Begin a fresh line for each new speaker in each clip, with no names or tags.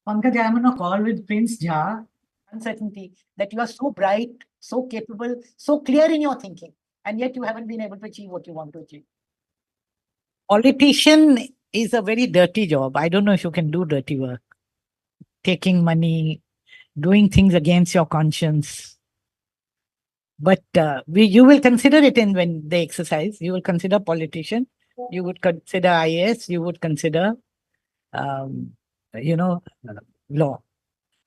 Pankaj, I'm on a call with Prince Jha. Uncertainty that you are so bright, so capable, so clear in your thinking, and yet you haven't been able to achieve what you want to achieve. Politician is a very dirty job. I don't know if you can do dirty work. Taking money, doing things against your conscience. But you will consider it in when they exercise. You will consider politician. You would consider IAS. You would consider, um, you know, law.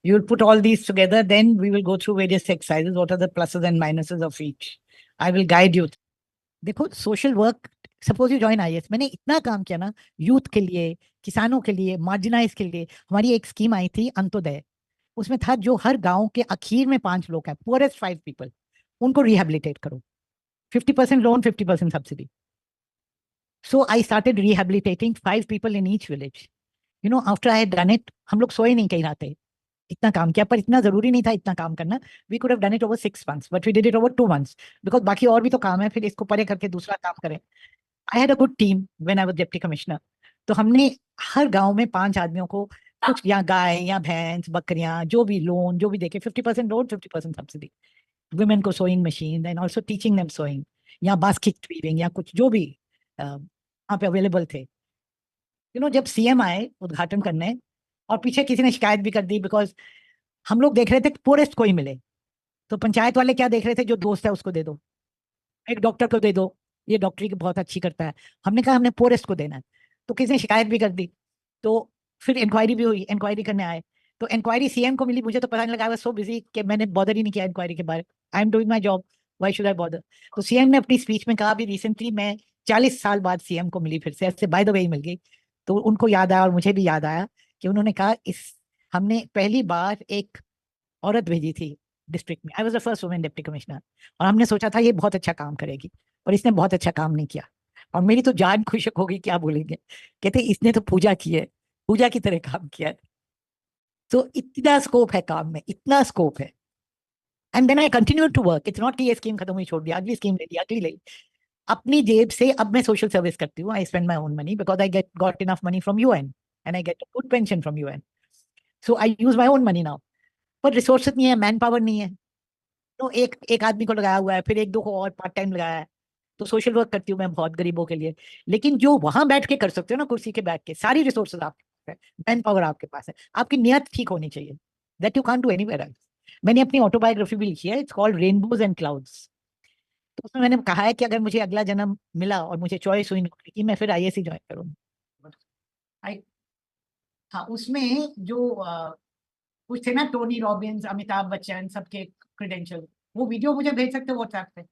You will put all these together, then we will go through various exercises. What are the pluses and minuses of each? I will guide you. देखो social work, suppose you join IAS, मैंने इतना काम किया ना youth के लिए, किसानों के लिए, मार्जिनाइज के लिए। हमारी एक स्कीम आई थी अंत्योदय, उसमें था जो हर गांव के आखिर में 5 लोग हैं, पुअरेस्ट 5 पीपल, उनको रिहेबिलिटेट करो, 50% loan, 50% subsidy. So I started rehabilitating 5 people in each village. After I had done it, हम लोग सोए नहीं कहीं रात, इतना काम किया, पर इतना जरूरी नहीं था इतना काम करना। We could have done it over 6 months, but we did it over 2 months, because बाकी और भी तो काम है, फिर इसको परे करके दूसरा काम करें। I had a good team when I was deputy commissioner. तो हमने हर गांव में 5 आदमियों को कुछ, या गाय या भैंस बकरियां, जो भी लोन जो भी देके, 50% लोन, 50% सब्सिडी। वुमेन को sewing machine and also teaching them sewing, या बास्केट वीविंग, या कुछ जो भी वहाँ पे अवेलेबल थे। जब सीएम आए उद्घाटन करने, और पीछे किसी ने शिकायत भी कर दी, बिकॉज हम लोग देख रहे थे पुअरेस्ट को ही मिले। तो पंचायत वाले क्या देख रहे थे, जो दोस्त है उसको दे दो, एक डॉक्टर को दे दो, ये डॉक्टरी की बहुत अच्छी करता है। हमने कहा हमने पुअरेस्ट को देना है, तो किसी ने शिकायत भी कर दी। तो फिर इंक्वायरी भी हुई, इंक्वायरी करने आए, तो इंक्वायरी सीएम को मिली, मुझे तो पता नहीं लगा, आई वाज सो बिजी कि मैंने बॉदर ही नहीं किया इंक्वायरी के बारे। I am doing my job, why should I bother. तो सीएम ने अपनी स्पीच में कहा, अभी रिसेंटली मैं 40 साल बाद सीएम को मिली, फिर से ऐसे बाय द वे ही मिल गई। तो उनको याद आया और मुझे भी याद आया कि उन्होंने कहा, इस हमने पहली बार एक औरत भेजी थी डिस्ट्रिक्ट में, I was the first women deputy commissioner, और हमने सोचा था ये बहुत अच्छा काम करेगी, पर इसने बहुत अच्छा काम नहीं किया। और मेरी तो जान खुशक हो गई, क्या बोलेंगे, कहते इसने तो पूजा की है, पूजा की तरह काम किया है। तो इतना स्कोप है काम में, इतना स्कोप है। And then I continue to work, it's not कि ये स्कीम खत्म हुई छोड़ दिया, अगली स्कीम ले ली, अगली ले ली। अपनी जेब से अब मैं सोशल सर्विस करती हूँ। I spend my own money because I get got enough money from UN, and I get good pension from UN. So I use my own money now. पर रिसोर्सेज नहीं है, मैन पावर नहीं है, तो एक एक आदमी को लगाया हुआ है, फिर एक दो को और पार्ट टाइम लगाया है। तो सोशल वर्क करती हूँ मैं बहुत गरीबों के लिए। लेकिन जो वहां बैठ के कर सकते हो ना, कुर्सी के बैठ के, सारी रिसोर्सेज आपके पास है, मैन पावर आपके पास है, आपकी नियत ठीक होनी चाहिए, that you can't do anywhere else. मैंने अपनी ऑटोबायोग्राफी भी लिखी है, it's called rainbows and clouds. तो उसमें मैंने कहा है कि अगर मुझे अगला जन्म मिला और मुझे चॉइस हुई नौकरी की, मैं फिर आईएएस ज्वाइन करूंगा। आई हाँ, उसमें जो कुछ थे ना, टोनी रॉबिन्स, अमिताभ बच्चन, सबके क्रेडेंशियल, वो वीडियो मुझे भेज सकते हो व्हाट्सएप पे।